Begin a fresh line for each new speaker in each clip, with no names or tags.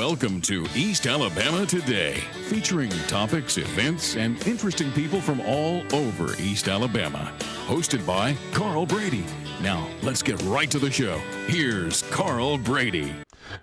Welcome to East Alabama Today, featuring topics, events, and interesting people from all over East Alabama. Hosted by Carl Brady. Now, let's get right to the show. Here's Carl Brady.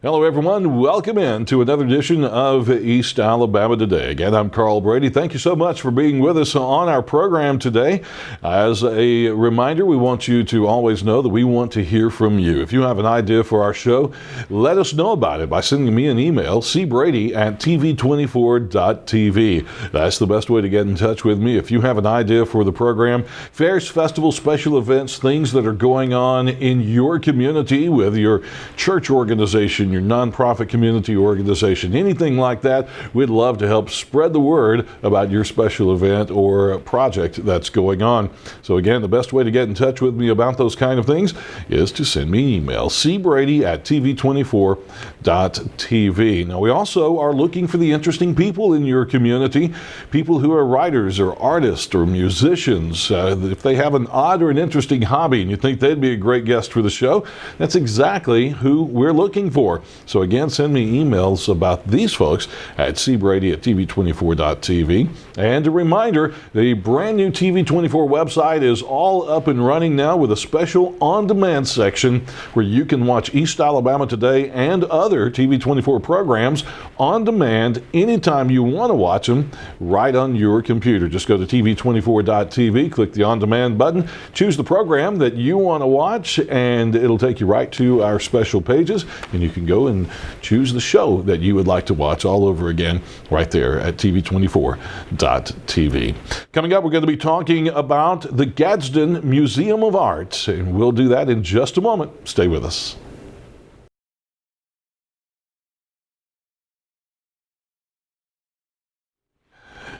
Hello, everyone. Welcome in to another edition of East Alabama Today. Again, I'm Carl Brady. Thank you so much for being with us on our program today. As a reminder, we want you to always know that we want to hear from you. If you have an idea for our show, let us know about it by sending me an email, cbrady@tv24.tv. That's the best way to get in touch with me. If you have an idea for the program, fairs, festivals, special events, things that are going on in your community with your church organization, your nonprofit community organization, anything like that, we'd love to help spread the word about your special event or project that's going on. So again, the best way to get in touch with me about those kind of things is to send me an email, cbrady@tv24.tv. Now, we also are looking for the interesting people in your community, people who are writers or artists or musicians. If they have an odd or an interesting hobby and you think they'd be a great guest for the show, that's exactly who we're looking for. So again, send me emails about these folks at cbrady@tv24.tv. And a reminder, the brand new TV24 website is all up and running now with a special on-demand section where you can watch East Alabama Today and other TV24 programs on demand anytime you want to watch them right on your computer. Just go to tv24.tv, click the on-demand button, choose the program that you want to watch, and it'll take you right to our special pages, and you can go and choose the show that you would like to watch all over again right there at tv24.tv. Coming up, we're going to be talking about the Gadsden Museum of Art, and we'll do that in just a moment. Stay with us.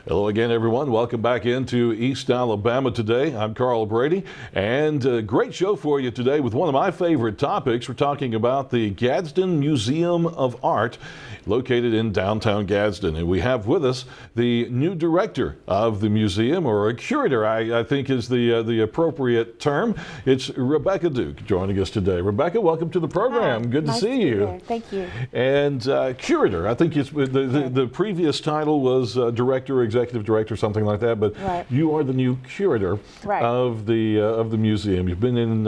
Hello again, everyone. Welcome back into East Alabama Today. I'm Carl Brady, and a great show for you today with one of my favorite topics. We're talking about the Gadsden Museum of Art located in downtown Gadsden. And we have with us the new director of the museum, or a curator, I think is the appropriate term. It's Rebecca Duke joining us today. Rebecca, welcome to the program.
Hi,
Good to
nice
see you.
Here. Thank you.
And curator, I think it's the previous title was director, executive director, something like that, but
right.
You are the new curator
right.
of the museum. You've been in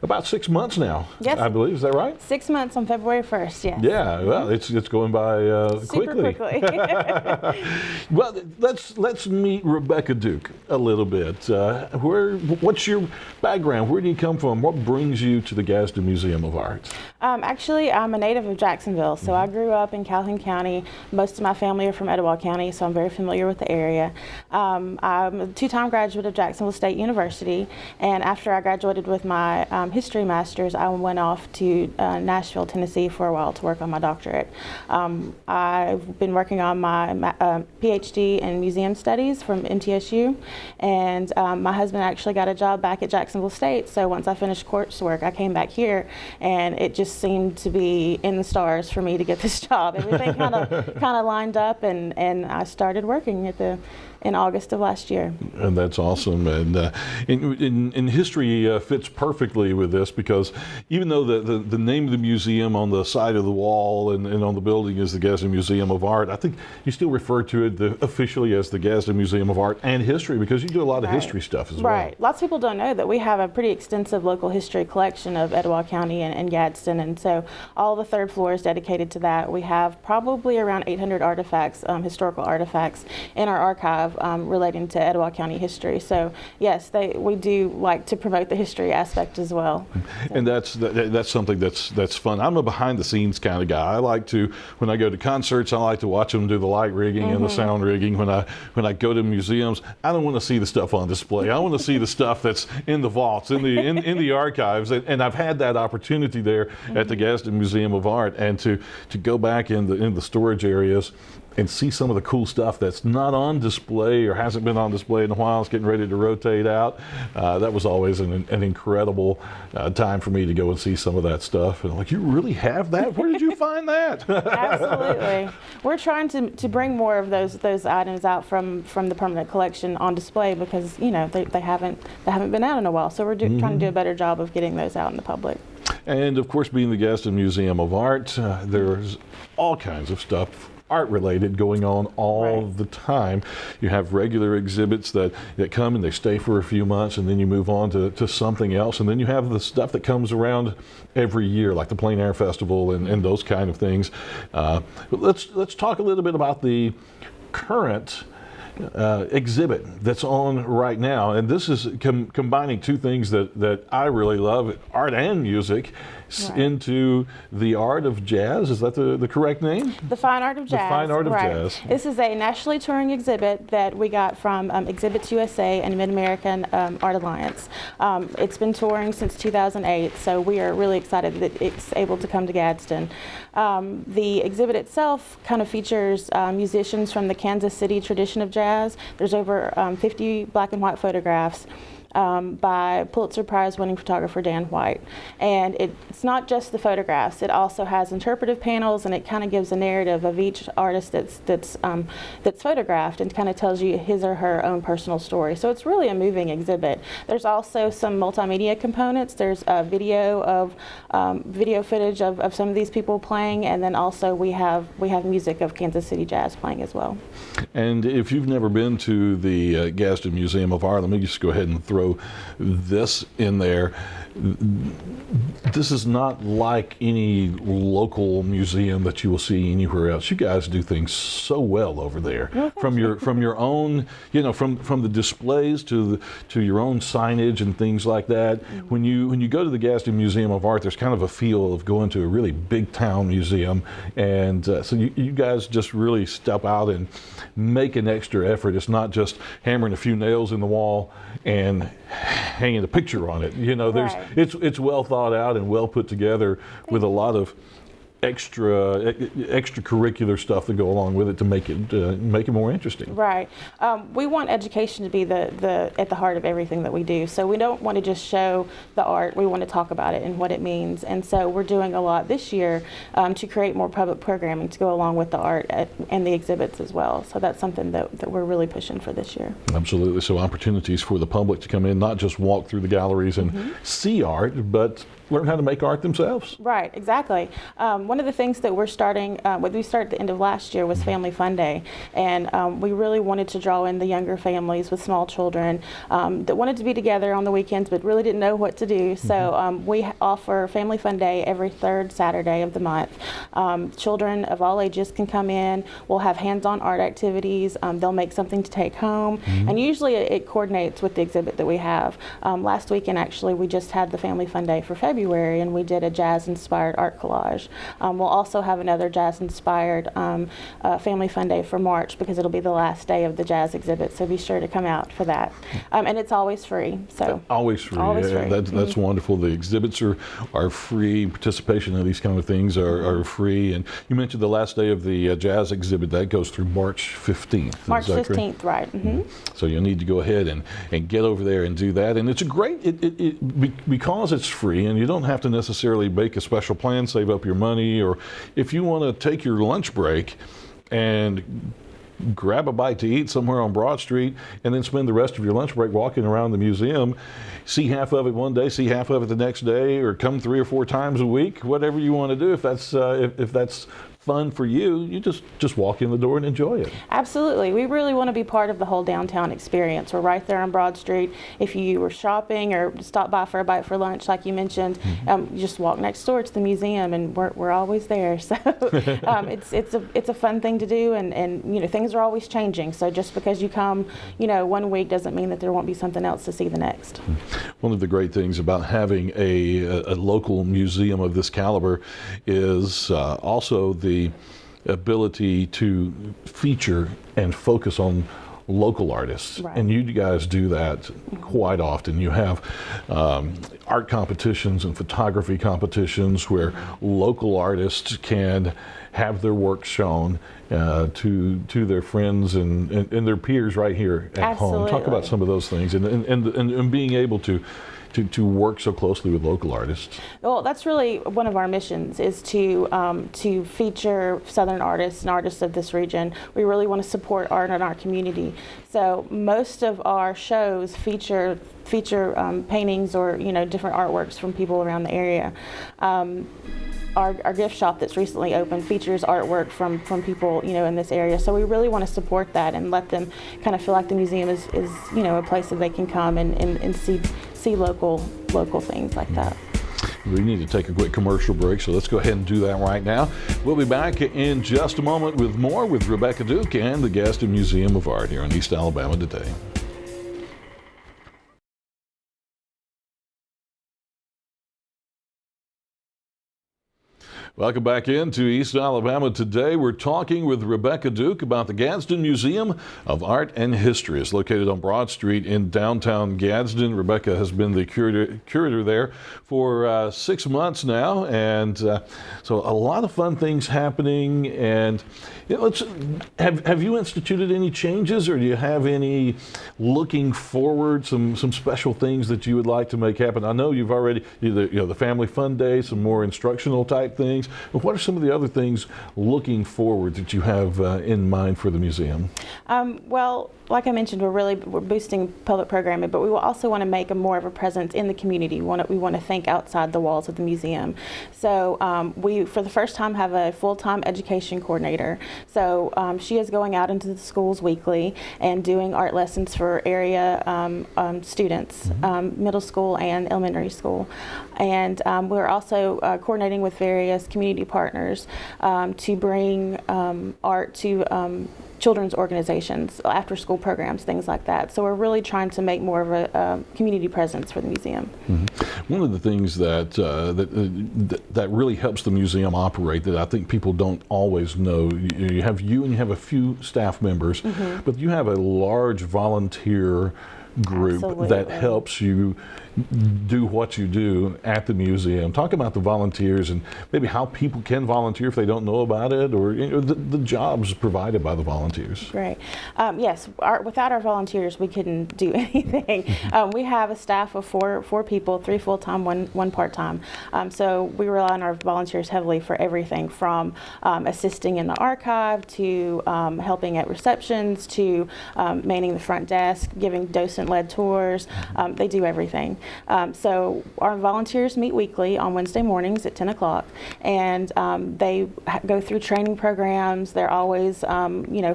about 6 months now,
yes.
I believe. Is that right?
6 months on February 1st, yes.
Yeah, well, it's going by
Super quickly.
Well, let's meet Rebecca Duke a little bit. What's your background? Where do you come from? What brings you to the Gadsden Museum of Art?
Actually, I'm a native of Jacksonville, so I grew up in Calhoun County. Most of my family are from Etowah County, so I'm very familiar with the area. I'm a two-time graduate of Jacksonville State University, and after I graduated with my history master's, I went off to Nashville, Tennessee for a while to work on my doctorate. I've been working on my PhD in museum studies from MTSU, and my husband actually got a job back at Jacksonville State, so once I finished coursework, I came back here, and it just seemed to be in the stars for me to get this job. Everything kind of lined up, and I started working in August of last year.
And that's awesome. And in history fits perfectly with this, because even though the name of the museum on the side of the wall and on the building is the Gadsden Museum of Art, I think you still refer to it officially as the Gadsden Museum of Art and History, because you do a lot of history stuff as well.
Right. Lots of people don't know that we have a pretty extensive local history collection of Etowah County and Gadsden, and so all the third floor is dedicated to that. We have probably around 800 artifacts, historical artifacts, in our archive relating to Etowah County history. So yes, we do like to promote the history aspect as well. So.
And that's something that's fun. I'm a behind the scenes kind of guy. I like to, when I go to concerts, I like to watch them do the light rigging and the sound rigging. When I go to museums, I don't want to see the stuff on display. I want to see the stuff that's in the vaults, in the archives. And I've had that opportunity there at the Gadsden Museum of Art, and to go back in the storage areas. and see some of the cool stuff that's not on display or hasn't been on display in a while. It's getting ready to rotate out. That was always an incredible time for me to go and see some of that stuff. And like, you really have that? Where did you find that?
Absolutely. We're trying to bring more of those items out from the permanent collection on display because, you know, they haven't been out in a while. So we're trying to do a better job of getting those out in the public.
And of course, being the Gadsden Museum of Art, there's all kinds of stuff art related going on all the time. You have regular exhibits that come and they stay for a few months, and then you move on to something else, and then you have the stuff that comes around every year, like the Plein Air Festival and those kind of things. But let's talk a little bit about the current exhibit that's on right now, and this is combining two things that I really love, art and music, into the art of jazz. Is that the correct name?
The Fine Art of Jazz.
The Fine Art of Jazz.
This is a nationally touring exhibit that we got from Exhibits USA and Mid-American Art Alliance. It's been touring since 2008, so we are really excited that it's able to come to Gadsden. The exhibit itself kind of features musicians from the Kansas City tradition of jazz. There's over 50 black and white photographs by Pulitzer Prize winning photographer Dan White. And it's not just the photographs, it also has interpretive panels, and it kind of gives a narrative of each artist that's photographed and kind of tells you his or her own personal story. So it's really a moving exhibit. There's also some multimedia components. There's a video footage of some of these people playing, and then also we have music of Kansas City Jazz playing as well.
And if you've never been to the Gadsden Museum of Art, let me just go ahead and throw this in there. This is not like any local museum that you will see anywhere else. You guys do things so well over there. Well, from your own, you know, from the displays to your own signage and things like that. Mm-hmm. When you go to the Gadsden Museum of Art, there's kind of a feel of going to a really big town museum, and so you guys just really step out and make an extra effort. It's not just hammering a few nails in the wall and hanging a picture on it. You know, it's well thought out and well put together with a lot of extracurricular stuff that go along with it to make it more interesting.
Right. We want education to be at the heart of everything that we do. So we don't want to just show the art. We want to talk about it and what it means. And so we're doing a lot this year to create more public programming to go along with the art and the exhibits as well. So that's something that we're really pushing for this year.
Absolutely. So opportunities for the public to come in, not just walk through the galleries and see art, but learn how to make art themselves.
Right, exactly. One of the things that we're starting, what we started at the end of last year was Family Fun Day, and we really wanted to draw in the younger families with small children that wanted to be together on the weekends but really didn't know what to do. So we offer Family Fun Day every third Saturday of the month. Children of all ages can come in. We'll have hands-on art activities. They'll make something to take home, and usually it coordinates with the exhibit that we have. Last weekend, actually, we just had the Family Fun Day for February, and we did a jazz-inspired art collage. We'll also have another jazz-inspired Family Fun Day for March because it'll be the last day of the jazz exhibit, so be sure to come out for that. And it's always free. So
always free.
Always free.
That's wonderful. The exhibits are free. Participation in these kind of things are free. And you mentioned the last day of the jazz exhibit. That goes through March 15th.
March 15th, right.
So you'll need to go ahead and get over there and do that. And it's a great, because it's free and you don't have to necessarily make a special plan, save up your money, or if you want to take your lunch break and grab a bite to eat somewhere on Broad Street and then spend the rest of your lunch break walking around the museum, see half of it one day, see half of it the next day, or come 3 or 4 times a week, whatever you want to do. If that's fun for you, you just walk in the door and enjoy it.
Absolutely. We really want to be part of the whole downtown experience. We're right there on Broad Street. If you were shopping or stop by for a bite for lunch, like you mentioned, you just walk next door to the museum, and we're always there. So it's a fun thing to do, and you know, things are always changing. So just because you come, you know, one week doesn't mean that there won't be something else to see the next.
One of the great things about having a local museum of this caliber is also the ability to feature and focus on local artists. Right. And you guys do that quite often. You have art competitions and photography competitions where local artists can have their work shown to their friends and their peers right here at home. Talk about some of those things and being able to work so closely with local artists.
Well, that's really one of our missions, is to feature Southern artists and artists of this region. We really want to support art in our community. So most of our shows feature paintings or different artworks from people around the area. Our gift shop that's recently opened features artwork from people in this area. So we really want to support that and let them kind of feel like the museum is a place that they can come and see local things like that.
We need to take a quick commercial break, so let's go ahead and do that right now. We'll be back in just a moment with more with Rebecca Duke and the Gadsden Museum of Art here in East Alabama Today. Welcome back into East Alabama Today. We're talking with Rebecca Duke about the Gadsden Museum of Art and History. It's located on Broad Street in downtown Gadsden. Rebecca has been the curator there for 6 months now, and so a lot of fun things happening. And have you instituted any changes, or do you have any looking forward, some special things that you would like to make happen? I know you've already the Family Fun Day, some more instructional type things. But what are some of the other things looking forward that you have in mind for the museum?
Well, like I mentioned, we're boosting public programming, but we will also want to make more of a presence in the community. We want to think outside the walls of the museum. So we, for the first time, have a full-time education coordinator. So she is going out into the schools weekly and doing art lessons for area students, middle school and elementary school. And we're also coordinating with various community partners to bring art to children's organizations, after school programs, things like that. So we're really trying to make more of a community presence for the museum.
One of the things that really helps the museum operate that I think people don't always know, you have a few staff members, but you have a large volunteer group that helps you do what you do at the museum. Talk about the volunteers and maybe how people can volunteer if they don't know about it, or the jobs provided by the volunteers.
Great. Yes, without our volunteers, we couldn't do anything. We have a staff of four people, 3 full-time, one part-time. So we rely on our volunteers heavily for everything from assisting in the archive to helping at receptions to manning the front desk, giving docent-led tours. They do everything. So our volunteers meet weekly on Wednesday mornings at 10 o'clock, and they go through training programs. They're always,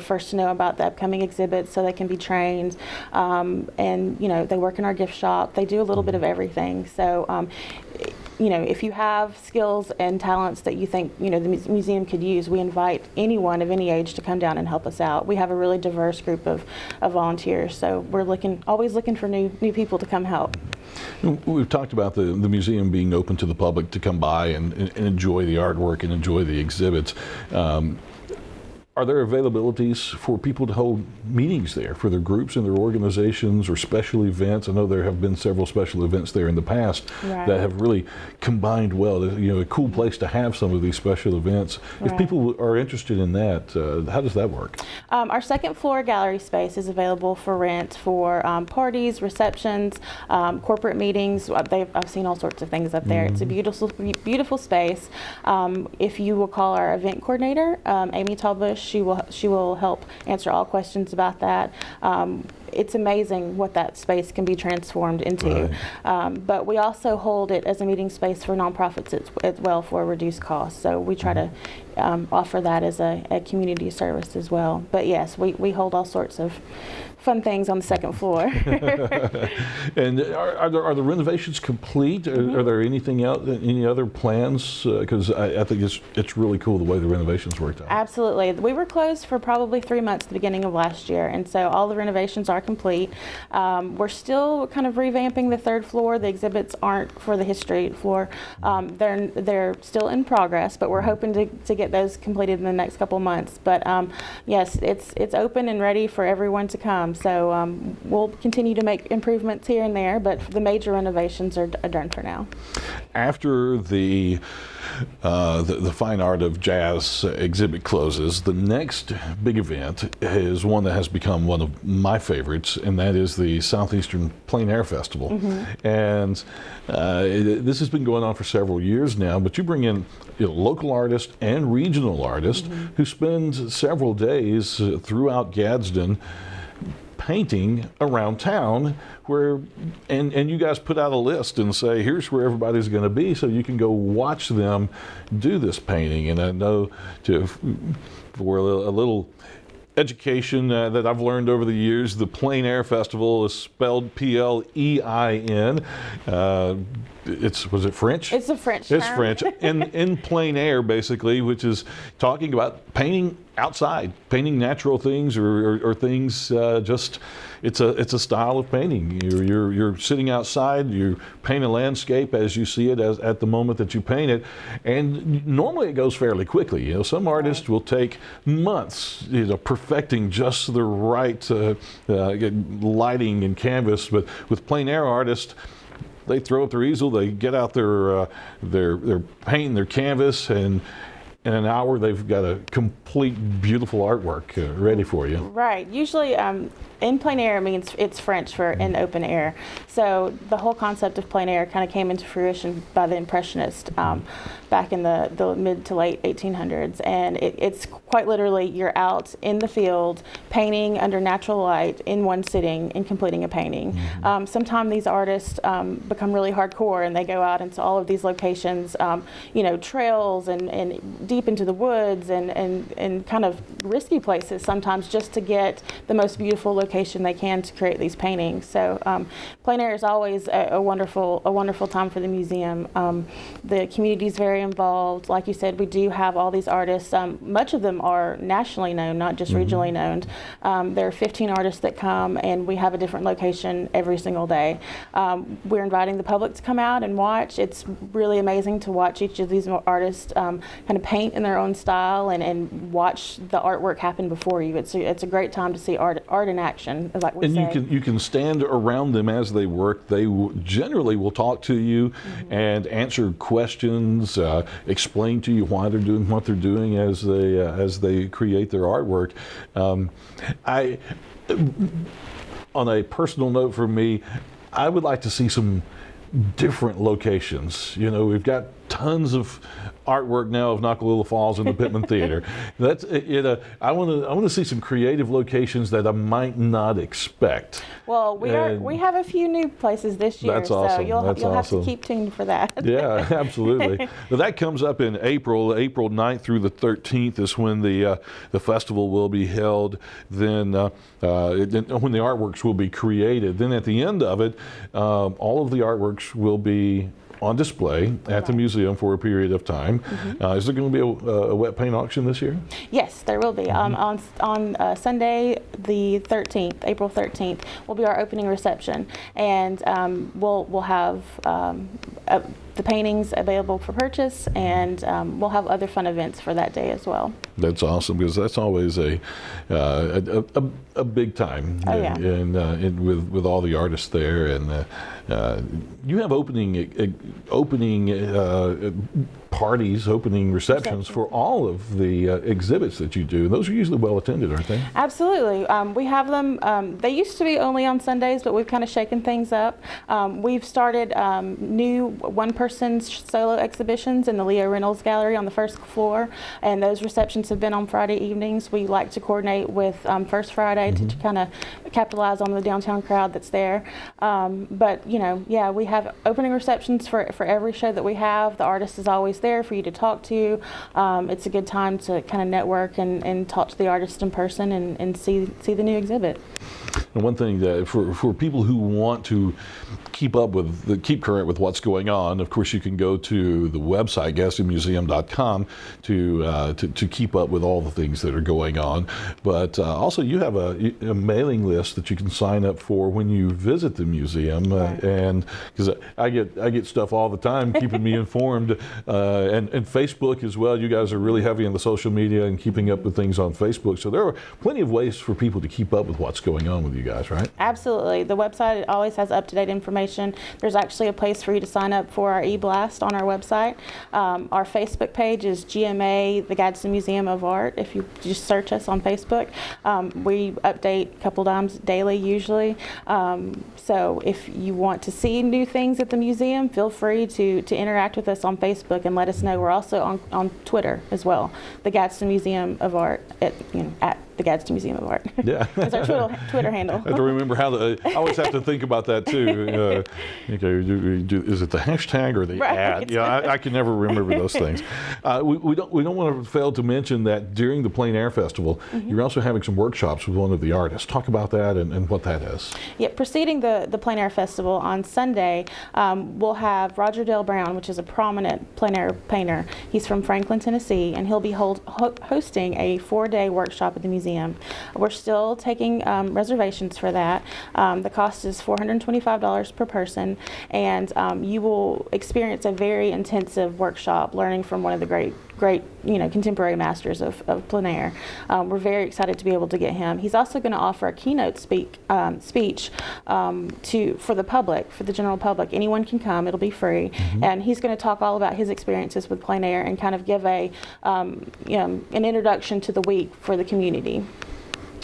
first to know about the upcoming exhibits so they can be trained, and, they work in our gift shop. They do a little bit of everything. So, if you have skills and talents that you think, the museum could use, we invite anyone of any age to come down and help us out. We have a really diverse group of volunteers, so we're always looking for new people to come help.
We've talked about the museum being open to the public to come by and enjoy the artwork and enjoy the exhibits. Are there availabilities for people to hold meetings there for their groups and their organizations or special events? I know there have been several special events there in the past that have really combined well. A cool place to have some of these special events. If people are interested in that, how does that work? Our
second floor gallery space is available for rent for parties, receptions, corporate meetings. I've seen all sorts of things up there. It's a beautiful space. If you will call our event coordinator, Amy Talbush, she will help answer all questions about that. It's amazing what that space can be transformed into. But we also hold it as a meeting space for nonprofits as well for a reduced cost. So we try to offer that as a community service as well. But yes, we hold all sorts of fun things on the second floor.
And are the renovations complete? Are there anything else, any other plans? Because I think it's really cool the way the renovations worked out.
Absolutely. We were closed for probably 3 months at the beginning of last year, and so all the renovations are complete. We're still kind of revamping the third floor. The exhibits aren't for the history floor. They're still in progress, but we're hoping to get those completed in the next couple months. But yes, it's open and ready for everyone to come. So we'll continue to make improvements here and there, but the major renovations are done for now.
After the Fine Art of Jazz exhibit closes, the next big event is one that has become one of my favorites, and that is the Southeastern Plein Air Festival. And this has been going on for several years now, but you bring in local artists and regional artists who spend several days throughout Gadsden painting around town, and you guys put out a list and say, here's where everybody's going to be, so you can go watch them do this painting. And I know for a little education that I've learned over the years, the Plein Air Festival is spelled P-L-E-I-N. Was it French?
It's a French term.
It's French. in plein air, basically, which is talking about painting outside, painting natural things or things just. It's a style of painting. You're sitting outside. You paint a landscape as you see it at the moment that you paint it, and normally it goes fairly quickly. Some artists will take months, perfecting just the right lighting and canvas. But with plein air artists, they throw up their easel, they get out their paint and their canvas, and in an hour they've got a complete, beautiful artwork ready for you.
Right. Usually in plein air means it's French for in open air. So the whole concept of plein air kind of came into fruition by the Impressionists back in the mid to late 1800s. And it's quite literally you're out in the field painting under natural light in one sitting and completing a painting. Sometimes these artists become really hardcore and they go out into all of these locations, trails and deep into the woods and kind of risky places sometimes just to get the most beautiful location they can to create these paintings. So plein air is always a wonderful time for the museum. The community is very involved. Like you said, we do have all these artists. Much of them are nationally known, not just regionally known. There are 15 artists that come, and we have a different location every single day. We're inviting the public to come out and watch. It's really amazing to watch each of these artists kind of paint in their own style and watch the artwork happen before you. It's a great time to see art in action, like we say.
And you can stand around them as they work. They generally will talk to you and answer questions, explain to you why they're doing what they're doing as they create their artwork. On a personal note for me, I would like to see some different locations. We've got tons of artwork now of Nakalula Falls and the Pittman Theater. That's I want to see some creative locations that I might not expect.
Well, we have a few new places this year,
that's awesome.
So you'll have to keep tuned for that.
Yeah, absolutely. Well, that comes up in April 9th through the 13th is when the festival will be held. Then when the artworks will be created. Then at the end of it, all of the artworks will be on display at the museum for a period of time. Is there going to be a wet paint auction this year?
Yes, there will be. On Sunday, the 13th, April 13th, will be our opening reception, and we'll have the paintings available for purchase, and we'll have other fun events for that day as well. That's
awesome, because that's always a big time, and with all the artists there, and you have opening parties, opening receptions for all of the exhibits that you do. Those are usually well attended, aren't they?
Absolutely. We have them. They used to be only on Sundays, but we've kind of shaken things up. We've started new one-person solo exhibitions in the Leo Reynolds Gallery on the first floor, and those receptions have been on Friday evenings. We like to coordinate with First Friday to kind of capitalize on the downtown crowd that's there. But we have opening receptions for every show that we have. The artist is always there for you to talk to. It's a good time to kind of network and talk to the artist in person and see the new exhibit.
And one thing that for people who want to keep current with what's going on, of course, you can go to the website GadsdenMuseum.com to keep up with all the things that are going on. But also, you have a mailing list that you can sign up for when you visit the museum, and because I get stuff all the time keeping me informed, and Facebook as well. You guys are really heavy in the social media and keeping up with things on Facebook. So there are plenty of ways for people to keep up with what's going on with you guys, right?
Absolutely. The website always has up-to-date information. There's actually a place for you to sign up for our e-blast on our website. Our Facebook page is GMA, the Gadsden Museum of Art. If you just search us on Facebook, we update a couple times daily usually. So if you want to see new things at the museum, feel free to interact with us on Facebook and let us know. We're also on Twitter as well, the Gadsden Museum of Art at the Gadsden Museum of Art.
Yeah.
That's our Twitter handle.
I have to remember I always have to think about that too. Is it the hashtag or the ad? Yeah, I can never remember those things. We don't want to fail to mention that during the Plein Air Festival, you're also having some workshops with one of the artists. Talk about that and what that is.
Yeah, preceding the Plein Air Festival on Sunday, we'll have Roger Dale Brown, which is a prominent plein air painter. He's from Franklin, Tennessee, and he'll be hosting a 4-day workshop at the museum. We're still taking reservations for that. The cost is $425 per person, and you will experience a very intensive workshop learning from one of the great contemporary masters of plein air. We're very excited to be able to get him. He's also going to offer a keynote speech for the public, for the general public. Anyone can come. It'll be free, and he's going to talk all about his experiences with plein air and kind of give an introduction to the week for the community.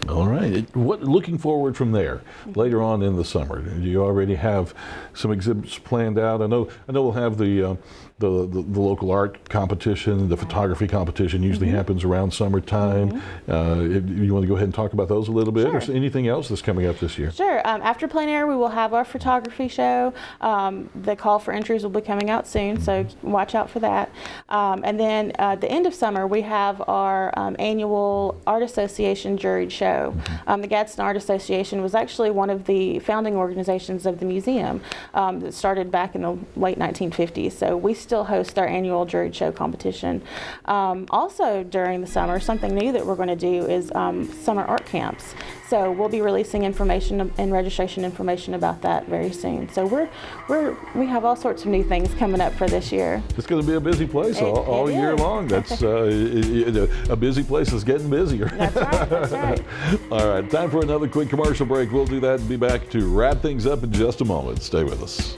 All right. Looking forward from there later on in the summer? Do you already have some exhibits planned out? I know we'll have the local art competition, the photography competition usually happens around summertime. You want to go ahead and talk about those a little bit, or anything else that's coming up this year?
Sure. After plein air, we will have our photography show. The call for entries will be coming out soon, so watch out for that. And then at the end of summer, we have our annual Art Association juried show. The Gadsden Art Association was actually one of the founding organizations of the museum that started back in the late 1950s. So we still host our annual juried show competition. Also during the summer, something new that we're going to do is summer art camps. So we'll be releasing information and registration information about that very soon. So we have all sorts of new things coming up for this year.
It's going to be a busy place all year long. That's a busy place is getting busier.
That's right. That's right.
All right, time for another quick commercial break. We'll do that and be back to wrap things up in just a moment. Stay with us.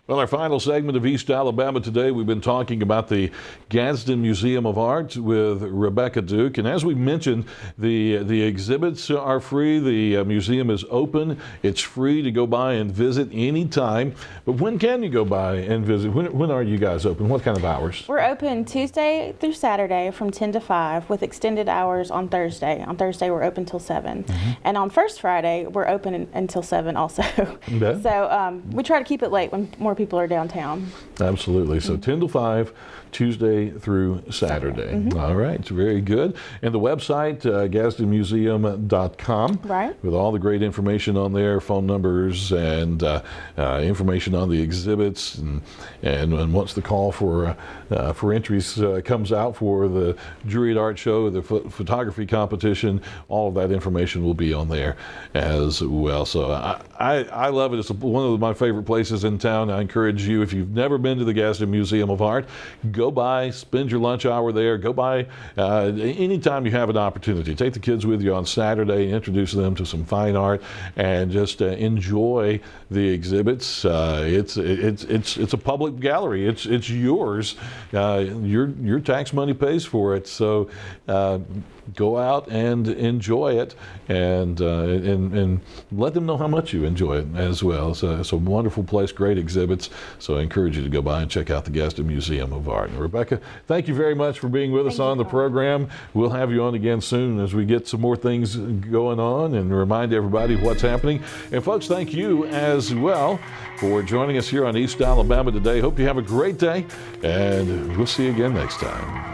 Well, our final segment of East Alabama today, we've been talking about the Gadsden Museum of Art with Rebecca Duke. And as we mentioned, the exhibits are free. The museum is open. It's free to go by and visit anytime. But when can you go by and visit? When are you guys open? What kind of hours?
We're open Tuesday through Saturday from 10 to 5 with extended hours on Thursday. On Thursday, we're open till 7. And on First Friday, we're open until 7 also. Okay. So we try to keep it late when more people are downtown.
Absolutely. So 10 to 5, Tuesday through Saturday. All right. Very good. And the website, GadsdenMuseum.com.
Right.
With all the great information on there, phone numbers and information on the exhibits. And once the call for entries comes out for the juried art show, the photography competition, all of that information will be on there as well. So I love it. It's one of my favorite places in town. I encourage you, if you've never been to the Gadsden Museum of Art, go by, spend your lunch hour there, go by anytime you have an opportunity. Take the kids with you on Saturday and introduce them to some fine art and just enjoy the exhibits. It's a public gallery. It's yours. Your tax money pays for it. So go out and enjoy it, and let them know how much you enjoy it as well. So it's a wonderful place, great exhibits. So I encourage you to go by and check out the Gadsden Museum of Art. And Rebecca, thank you very much for being with us on the program. We'll have you on again soon as we get some more things going on and remind everybody what's happening. And folks, thank you as well for joining us here on East Alabama today. Hope you have a great day, and we'll see you again next time.